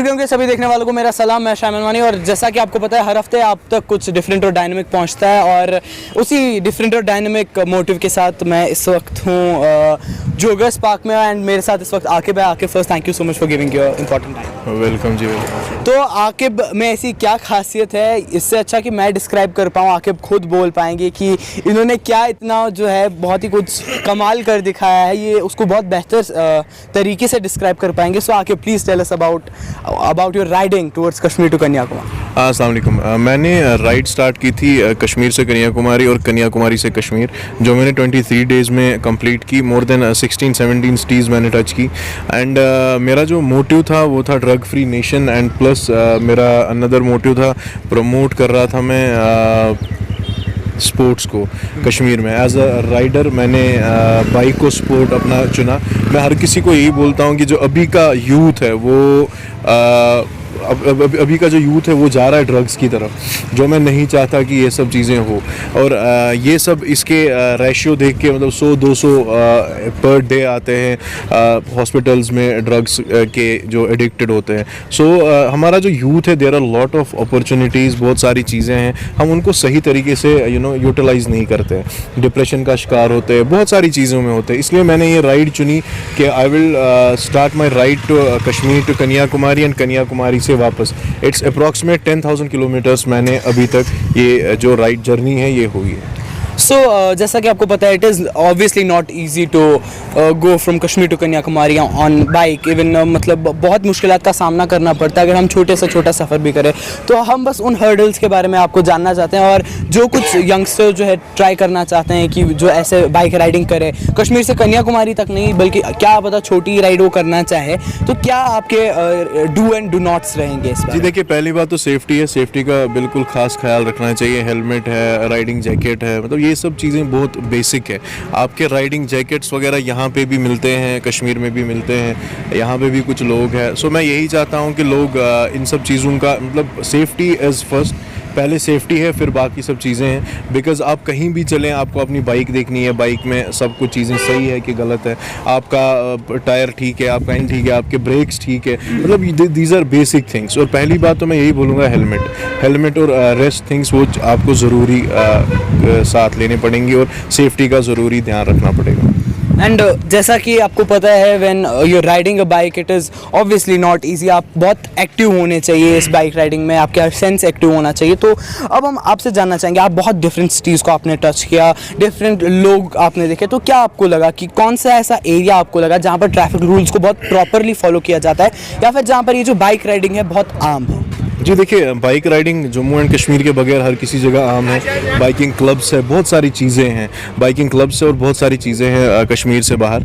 Video के सभी देखने वालों को मेरा सलाम। मैं शामिल मानी और जैसा कि आपको पता है हर हफ्ते आप तक कुछ डिफरेंट और डायनेमिक पहुंचता है और उसी डिफरेंट और डायनेमिक मोटिव के साथ मैं इस वक्त हूं जोगर्स पार्क में एंड मेरे साथ इस वक्त आकिब है। Aqib, first thank you so much for giving your important time. Welcome जी, वेलकम। तो आकिब में ऐसी क्या खासियत है, इससे अच्छा कि मैं डिस्क्राइब कर पाऊँ, आकिब खुद बोल पाएंगे कि इन्होंने क्या इतना जो है बहुत ही कुछ कमाल कर दिखाया है, ये उसको बहुत बेहतर तरीके से डिस्क्राइब कर पाएंगे। So Aqib please tell us about your riding towards Kashmir to Kanyakumari. अस्सलाम वालेकुम। मैंने राइड स्टार्ट की थी कश्मीर से कन्याकुमारी और कन्याकुमारी से कश्मीर, जो मैंने 23 डेज़ में कंप्लीट की। मोर देन 16-17 सिटीज़ मैंने टच की एंड मेरा जो मोटिव था वो था drug free nation and plus मेरा अनदर मोटिव था, प्रमोट कर रहा था मैं स्पोर्ट्स को कश्मीर में। एज अ राइडर मैंने बाइक को स्पोर्ट अपना चुना। मैं हर किसी को यही बोलता हूँ कि जो अभी का यूथ है वो अभी का जो यूथ है वो जा रहा है ड्रग्स की तरफ, जो मैं नहीं चाहता कि ये सब चीज़ें हो। और ये सब इसके रेशियो देख के मतलब 100-200 पर डे आते हैं हॉस्पिटल्स में ड्रग्स के जो एडिक्टेड होते हैं। सो हमारा जो यूथ है, there are lot of opportunities, बहुत सारी चीज़ें हैं, हम उनको सही तरीके से यूटिलाइज़ नहीं करते। डिप्रेशन का शिकार होते हैं, बहुत सारी चीज़ों में होते हैं। इसलिए मैंने ये राइड चुनी कि I will start my ride to Kashmir to Kanyakumari and Kanyakumari से वापस। इट्स अप्रॉक्सीमेट 10,000 किलोमीटर्स मैंने अभी तक ये जो राइड जर्नी है ये हुई है। सो जैसा कि आपको पता है it is obviously not easy to go from Kashmir to Kanyakumari on bike. Even मतलब बहुत मुश्किलात का सामना करना पड़ता है अगर हम छोटे से छोटा सफ़र भी करें। तो हम बस उन हर्डल्स के बारे में आपको जानना चाहते हैं, और जो कुछ यंगस्टर जो है ट्राई करना चाहते हैं कि जो ऐसे बाइक राइडिंग करे कश्मीर से कन्याकुमारी तक नहीं बल्कि क्या पता छोटी राइड वो करना चाहे, तो क्या आपके डू एंड डू नॉट्स रहेंगे इस बार? जी देखिए, पहली बात तो सेफ्टी है। सेफ्टी का बिल्कुल खास ख्याल रखना चाहिए। हेलमेट है, राइडिंग जैकेट है, मतलब ये सब चीज़ें बहुत बेसिक है। आपके राइडिंग जैकेट्स वगैरह यहाँ पे भी मिलते हैं, कश्मीर में भी मिलते हैं, यहाँ पे भी कुछ लोग हैं। सो मैं यही चाहता हूँ कि लोग इन सब चीज़ों का मतलब सेफ्टी एज़ फर्स्ट, पहले सेफ्टी है फिर बाकी सब चीज़ें हैं। बिकॉज़ आप कहीं भी चलें आपको अपनी बाइक देखनी है, बाइक में सब कुछ चीज़ें सही है कि गलत है, आपका टायर ठीक है, आपका इंजन ठीक है, आपके ब्रेक्स ठीक है, मतलब दीज आर बेसिक थिंग्स। और पहली बात तो मैं यही बोलूँगा, हेलमेट और रेस्ट थिंग्स वो आपको ज़रूरी साथ लेने पड़ेंगे और सेफ्टी का ज़रूरी ध्यान रखना पड़ेगा। एंड जैसा कि आपको पता है when you are riding a bike it is obviously not easy. आप बहुत एक्टिव होने चाहिए इस बाइक राइडिंग में, आपका सेंस एक्टिव होना चाहिए। तो अब हम आपसे जानना चाहेंगे, आप बहुत डिफरेंट सिटीज़ को आपने टच किया, डिफरेंट लोग आपने देखे, तो क्या आपको लगा कि कौन सा ऐसा एरिया आपको लगा जहाँ पर ट्रैफिक रूल्स को बहुत प्रॉपरली फॉलो किया जाता है, या फिर जहाँ पर ये जो बाइक राइडिंग है बहुत आम है? जी देखिए, bike riding Jammu and Kashmir के बगैर हर किसी जगह आम है। बाइकिंग क्लब्स है, बहुत सारी चीज़ें हैं बाइकिंग क्लब्स से, और बहुत सारी चीज़ें हैं कश्मीर से बाहर।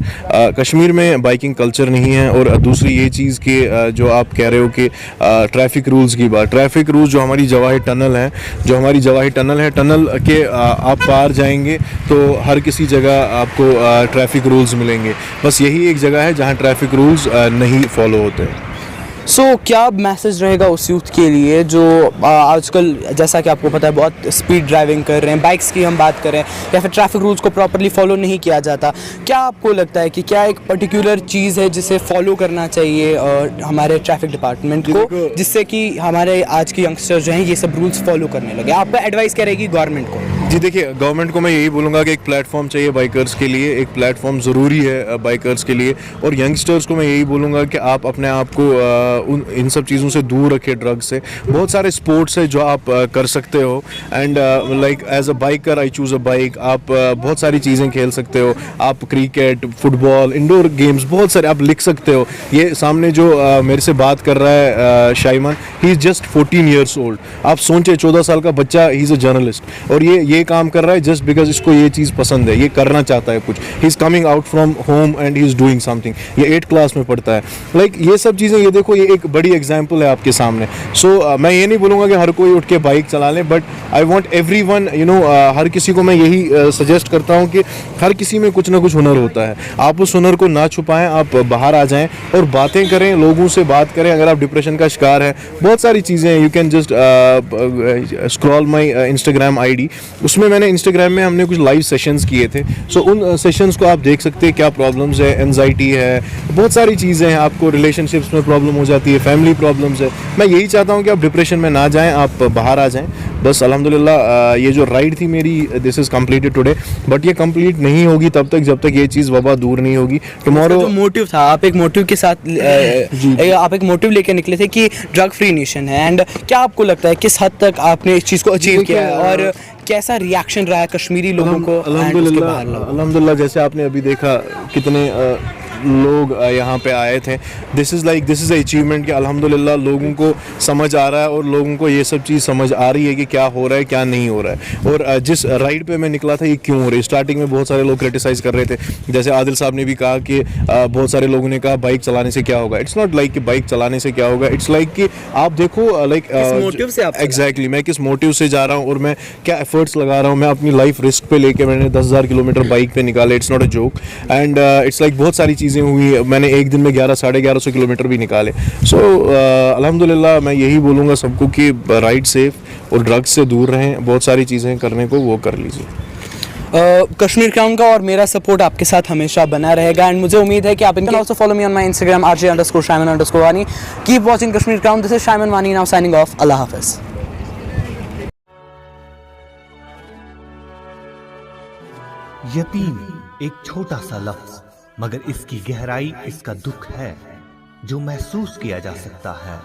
कश्मीर में बाइकिंग कल्चर नहीं है। और दूसरी ये चीज़ कि जो आप कह रहे हो कि ट्रैफिक रूल्स की बात, ट्रैफिक रूल्स जो हमारी जवाहिर टनल है, टनल के आप पार जाएंगे तो हर किसी जगह आपको ट्रैफिक रूल्स मिलेंगे। बस यही एक जगह है जहाँ ट्रैफिक रूल्स नहीं फॉलो होते हैं। सो क्या मैसेज रहेगा उस यूथ के लिए जो आजकल जैसा कि आपको पता है बहुत स्पीड ड्राइविंग कर रहे हैं, बाइक्स की हम बात करें, या फिर ट्रैफिक रूल्स को प्रॉपरली फॉलो नहीं किया जाता? क्या आपको लगता है कि क्या एक पर्टिकुलर चीज़ है जिसे फॉलो करना चाहिए हमारे ट्रैफिक डिपार्टमेंट को, जिससे कि हमारे आज के यंगस्टर्स जो हैं ये सब रूल्स फॉलो करने लगे? आपका एडवाइस क्या रहेगी गवर्नमेंट को? जी देखिए, गवर्नमेंट को मैं यही बोलूँगा कि एक प्लेटफॉर्म चाहिए बाइकर्स के लिए, एक प्लेटफॉर्म ज़रूरी है बाइकर्स के लिए। और यंगस्टर्स को मैं यही बोलूँगा कि आप अपने आप को इन सब चीज़ों से दूर रखें, ड्रग्स से। बहुत सारे स्पोर्ट्स है जो आप कर सकते हो and like as a biker I choose a bike. आप बहुत सारी चीज़ें खेल सकते हो, आप क्रिकेट, फुटबॉल, इंडोर गेम्स बहुत सारे आप लिख सकते हो। ये सामने जो मेरे से बात कर रहा है Shaiman, he is just 14 years old. आप सोचें 14 साल का बच्चा, ही इज़ अ जर्नलिस्ट और ये काम कर रहा है जस्ट बिकॉज इसको ये चीज़ पसंद है, ये करना चाहता है कुछ। He is coming out from home and he is doing something. ये 8th क्लास में पढ़ता है। लाइक ये सब चीज़ें, ये देखो, ये एक बड़ी एग्जाम्पल है आपके सामने। सो मैं ये नहीं बोलूँगा कि हर कोई उठ के बाइक चला ले, बट आई वॉन्ट एवरीवन, हर किसी को मैं यही सजेस्ट करता हूँ कि हर किसी में कुछ ना कुछ हुनर होता है। आप उस हुनर को ना छुपाएं, आप बाहर आ जाएं और बातें करें, लोगों से बात करें। अगर आप डिप्रेशन का शिकार है, बहुत सारी चीज़ें हैं, you can just scroll my Instagram ID, उसमें मैंने इंस्टाग्राम में हमने कुछ लाइव सेशंस किए थे। सो उन सेशंस को आप देख सकते हैं, क्या प्रॉब्लम्स है, एंजाइटी है, बहुत सारी चीज़ें हैं, आपको रिलेशनशिप्स में प्रॉब्लम हो जाती है, फैमिली प्रॉब्लम्स है। मैं यही चाहता हूँ कि आप डिप्रेशन में ना जाएँ, आप बाहर आ जाएँ। बस अल्हम्दुलिल्लाह ये जो राइड थी मेरी, this is completed today, but ये कंप्लीट नहीं होगी तब तक जब तक ये चीज़ वबा दूर नहीं होगी। टुमारो जो मोटिव था, आप एक मोटिव के साथ आप एक मोटिव लेके निकले थे कि ड्रग फ्री नेशन है, एंड क्या आपको लगता है किस हद तक आपने इस चीज़ को अचीव किया है और कैसा रिएक्शन रहा है कश्मीरी लोगों को? अल्हम्दुलिल्लाह जैसे आपने अभी देखा कितने लोग यहाँ पे आए थे। दिस इज़ अचीवमेंट कि अल्हम्दुलिल्लाह लोगों को समझ आ रहा है और लोगों को ये सब चीज़ समझ आ रही है कि क्या हो रहा है क्या नहीं हो रहा है। और जिस राइड पे मैं निकला था ये क्यों हो रही है, स्टार्टिंग में बहुत सारे लोग क्रिटिसाइज़ कर रहे थे, जैसे आदिल साहब ने भी कहा कि बहुत सारे लोगों ने कहा बाइक चलाने से क्या होगा। इट्स नॉट लाइक कि बाइक चलाने से क्या होगा, इट्स लाइक कि आप देखो मोटिव से आप एग्जैक्टली मैं किस मोटिव से जा रहा हूँ और मैं क्या एफर्ट्स लगा रहा हूँ। मैं अपनी लाइफ रिस्क पे लेके मैंने 10,000 किलोमीटर बाइक पे निकाले। It's not a joke and it's like बहुत सारी चीज़ें हुई। मैंने एक दिन में 1100-1150 किलोमीटर भी निकाले। सो अल्हम्दुलिल्लाह मैं यही बोलूँगा सबको कि राइड सेफ और ड्रग्स से दूर रहें, बहुत सारी चीज़ें करने को वो कर लीजिए। कश्मीर क्राउन का और मेरा सपोर्ट आपके साथ हमेशा बना रहेगा, एंड मुझे उम्मीद है कि आप इनके also follow me on my Instagram RJ_Shaiman_Wani। Keep watching Kashmir Crown. This is Shaiman Wani now signing off. अल्लाह हाफिज़। यतीम एक छोटा सा लफ्ज, मगर इसकी गहराई इसका दुख है जो महसूस किया जा सकता है।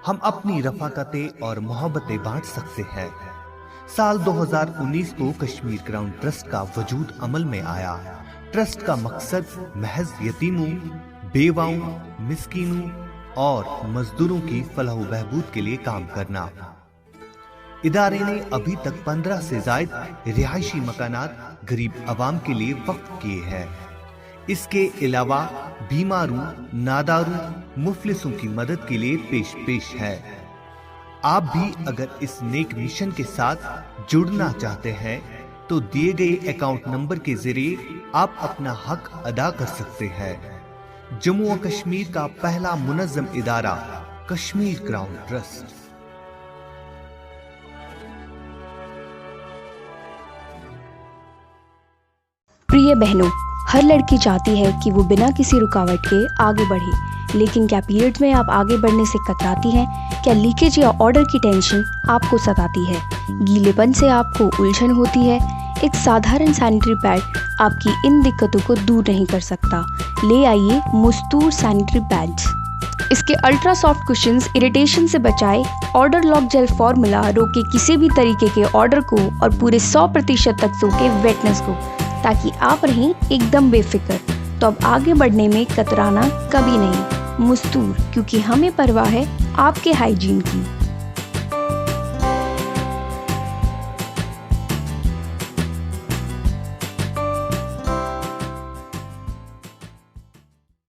हम अपनी रफाकतें और मोहब्बतें बांट सकते हैं। साल 2019 को कश्मीर क्राउन ट्रस्ट का वजूद अमल में आया। ट्रस्ट का मकसद महज यतीमों, बेवाओं, मिस्कीनों और मजदूरों की फलाह बहबूद के लिए काम करना। इदारे ने अभी तक 15 से ज्यादा रिहायशी मकानात गरीब आवाम के लिए वक्फ किए हैं। इसके अलावा बीमारों, नादारों, मुफलिसों की मदद के लिए पेश है। आप भी अगर इस नेक मिशन के साथ जुड़ना चाहते हैं तो दिए गए अकाउंट नंबर के जरिए आप अपना हक अदा कर सकते हैं। जम्मू और कश्मीर का पहला मुनज़्ज़म इदारा कश्मीर क्राउन ट्रस्ट। प्रिय बहनों, हर लड़की चाहती है कि वो बिना किसी रुकावट के आगे बढ़े, लेकिन क्या पीरियड्स में आप आगे बढ़ने से कतराती हैं? क्या लीकेज या ऑर्डर की टेंशन आपको सताती है? गीलेपन से आपको उलझन होती है? एक साधारण सैनिटरी पैड आपकी इन दिक्कतों को दूर नहीं कर सकता। ले आइए मुस्तूर सैनिटरी पैड्स। इसके अल्ट्रा सॉफ्ट कुशंस इरिटेशन से बचाए, ऑर्डर लॉक जेल फॉर्मूला रोके किसी भी तरीके के ऑर्डर को और पूरे 100% तक सोके वेटनेस को, ताकि आप रहें एकदम बेफिक्र। तो अब आगे बढ़ने में कतराना कभी नहीं। मुस्तूर, क्योंकि हमें परवाह है आपके हाइजीन की।